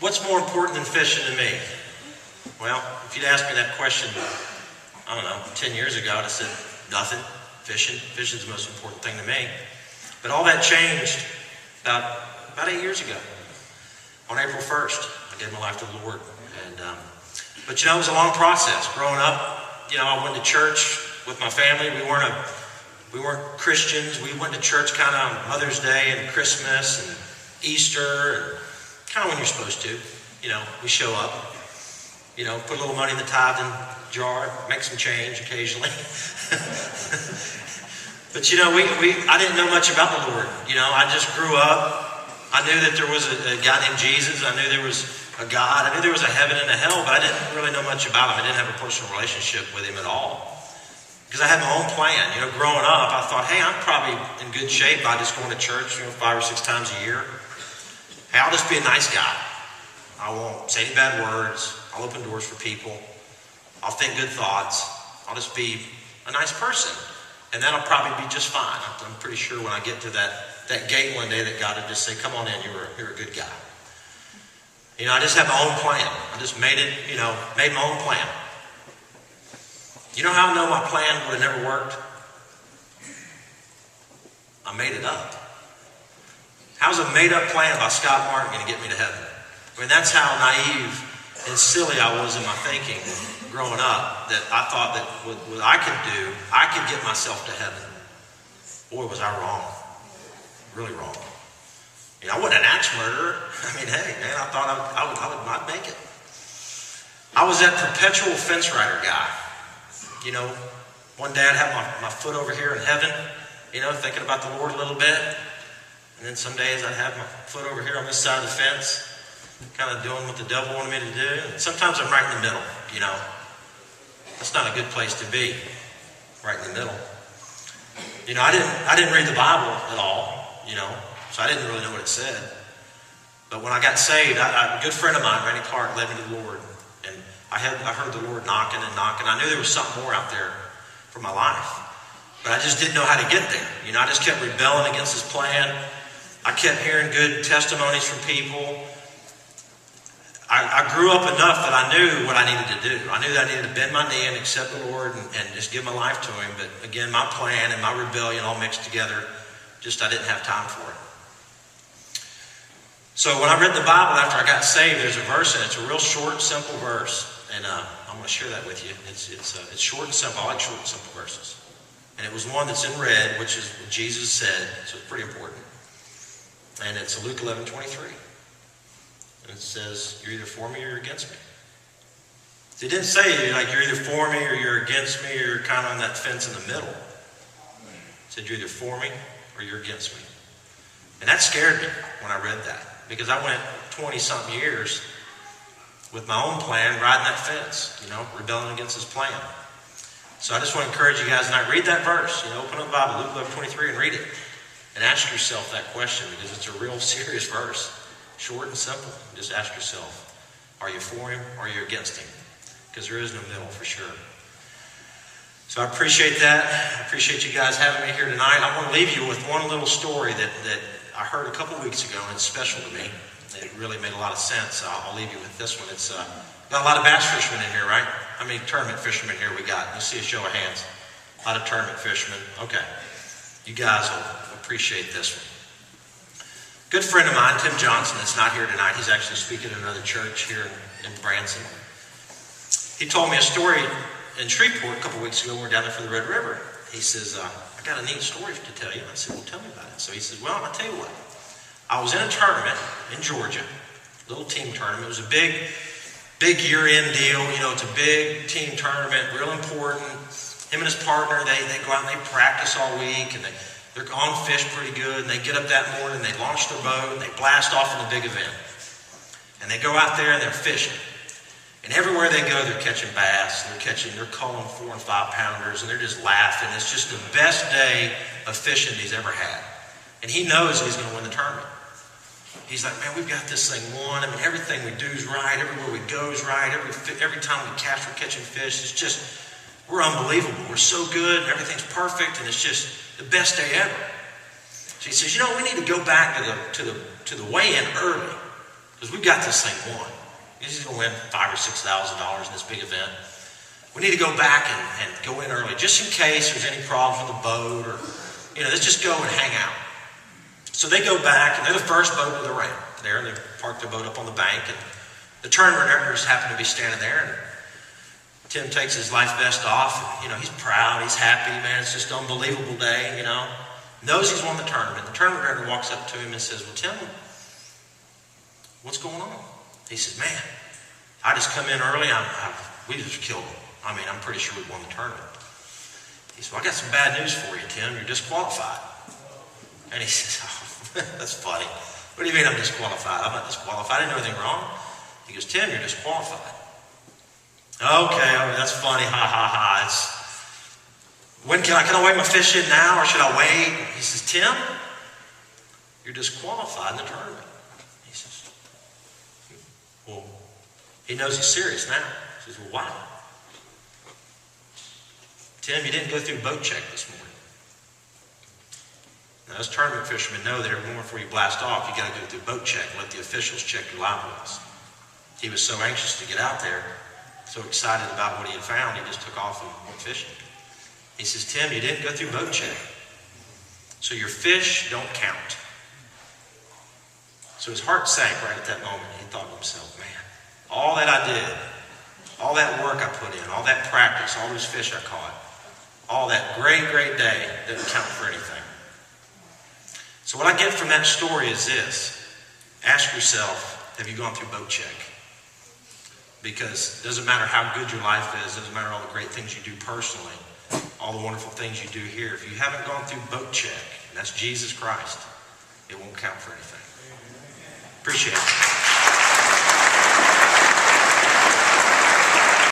What's more important than fishing to me? Well, if you'd asked me that question, I don't know, 10 years ago, I'd have said nothing. Fishing. Fishing's the most important thing to me. But all that changed about 8 years ago. On April 1st, I gave my life to the Lord. But it was a long process. Growing up, I went to church with my family. We weren't Christians. We went to church kind of on Mother's Day and Christmas and Easter, and kind of when you're supposed to. We show up, put a little money in the tithing jar, make some change occasionally. But I didn't know much about the Lord. I just grew up. I knew that there was a guy named Jesus. I knew there was a God. I knew there was a heaven and a hell, but I didn't really know much about him. I didn't have a personal relationship with him at all. Because I had my own plan. Growing up, I thought, hey, I'm probably in good shape by just going to church, 5 or 6 times a year. Hey, I'll just be a nice guy. I won't say any bad words. I'll open doors for people. I'll think good thoughts. I'll just be a nice person. And that'll probably be just fine. I'm pretty sure when I get to that gate one day that God would just say, come on in, you're a good guy. I just had my own plan. I just made my own plan. You know how I know my plan would have never worked? I made it up. How's a made-up plan by Scott Martin going to get me to heaven? That's how naive and silly I was in my thinking growing up, that I thought that what I could do, I could get myself to heaven. Boy, was I wrong. Really wrong. I wasn't an axe murderer. Hey, man, I thought I'd make it. I was that perpetual fence rider guy. One day I'd have my foot over here in heaven, thinking about the Lord a little bit. And then some days I'd have my foot over here on this side of the fence, kind of doing what the devil wanted me to do. And sometimes I'm right in the middle, That's not a good place to be, right in the middle. I didn't read the Bible at all, so I didn't really know what it said. But when I got saved, a good friend of mine, Randy Clark, led me to the Lord. And I heard the Lord knocking and knocking. I knew there was something more out there for my life. But I just didn't know how to get there. I just kept rebelling against his plan. I kept hearing good testimonies from people. I grew up enough that I knew what I needed to do. I knew that I needed to bend my knee and accept the Lord and just give my life to him. But again, my plan and my rebellion all mixed together. I didn't have time for it. So when I read the Bible after I got saved, there's a verse in it. It's a real short, simple verse. And I'm going to share that with you. It's short and simple. I like short and simple verses. And it was one that's in red, which is what Jesus said. So it's pretty important. And it's Luke 11:23. And it says, you're either for me or you're against me. So it didn't say you're either for me or you're against me or you're kind of on that fence in the middle. It said you're either for me or you're against me. And that scared me when I read that. Because I went 20-something years with my own plan, riding that fence, rebelling against his plan. So I just want to encourage you guys tonight, read that verse. Open up the Bible, Luke 11:23, and read it. And ask yourself that question, because it's a real serious verse. Short and simple. Just ask yourself, are you for him or are you against him? Because there is no middle for sure. So I appreciate that. I appreciate you guys having me here tonight. I want to leave you with one little story that I heard a couple weeks ago, and it's special to me. It really made a lot of sense. I'll leave you with this one. It's got a lot of bass fishermen in here, right? How many tournament fishermen here we got? Let's see a show of hands. A lot of tournament fishermen. Okay. You guys will appreciate this one. Good friend of mine, Tim Johnson, that's not here tonight. He's actually speaking at another church here in Branson. He told me a story in Shreveport a couple weeks ago when we were down there for the Red River. He says, I got a neat story to tell you. And I said, well, tell me about it. So he says, well, I'll tell you what. I was in a tournament in Georgia, little team tournament. It was a big year-end deal. It's a big team tournament, real important. Him and his partner, they go out and they practice all week, and they're on fish pretty good. And they get up that morning, they launch their boat, and they blast off in the big event. And they go out there and they're fishing. And everywhere they go, they're catching bass. They're calling 4 and 5 pounders, and they're just laughing. It's just the best day of fishing he's ever had. And he knows he's going to win the tournament. He's like, man, we've got this thing won. Everything we do is right. Everywhere we go is right. Every time we catch, we're catching fish. It's just, we're unbelievable. We're so good, and everything's perfect, and it's just the best day ever. So he says, we need to go back to the weigh-in early. because we've got this thing won. He's going to win $5,000 or $6,000 in this big event. We need to go back and go in early, just in case there's any problems with the boat, or, let's just go and hang out. So they go back, and they're the first boat of the round there, and they park their boat up on the bank, and the tournament directors happen to be standing there, and Tim takes his life vest off, and, he's proud, he's happy, man, it's just an unbelievable day, knows he's won the tournament. The tournament director walks up to him and says, well, Tim, what's going on? He says, man, I just come in early, we just killed him. I'm pretty sure we won the tournament. He said, well, I got some bad news for you, Tim. You're disqualified. And he says, oh, that's funny. What do you mean I'm disqualified? I'm not disqualified. I didn't do anything wrong. He goes, Tim, you're disqualified. Okay, that's funny. Ha, ha, ha. Can I weigh my fish in now, or should I wait? He says, Tim, you're disqualified in the tournament. He says, well, he knows he's serious now. He says, well, why? Tim, you didn't go through boat check this morning. Now, as tournament fishermen know that every morning before you blast off, you got to go through boat check and let the officials check your live wells. He was so anxious to get out there, so excited about what he had found, he just took off and went fishing. He says, Tim, you didn't go through boat check, so your fish don't count. So his heart sank right at that moment. He thought to himself, man, all that I did, all that work I put in, all that practice, all those fish I caught, all that great, great day didn't count for anything. So what I get from that story is this. Ask yourself, have you gone through boat check? Because it doesn't matter how good your life is, it doesn't matter all the great things you do personally, all the wonderful things you do here. If you haven't gone through boat check, and that's Jesus Christ, it won't count for anything. Appreciate it.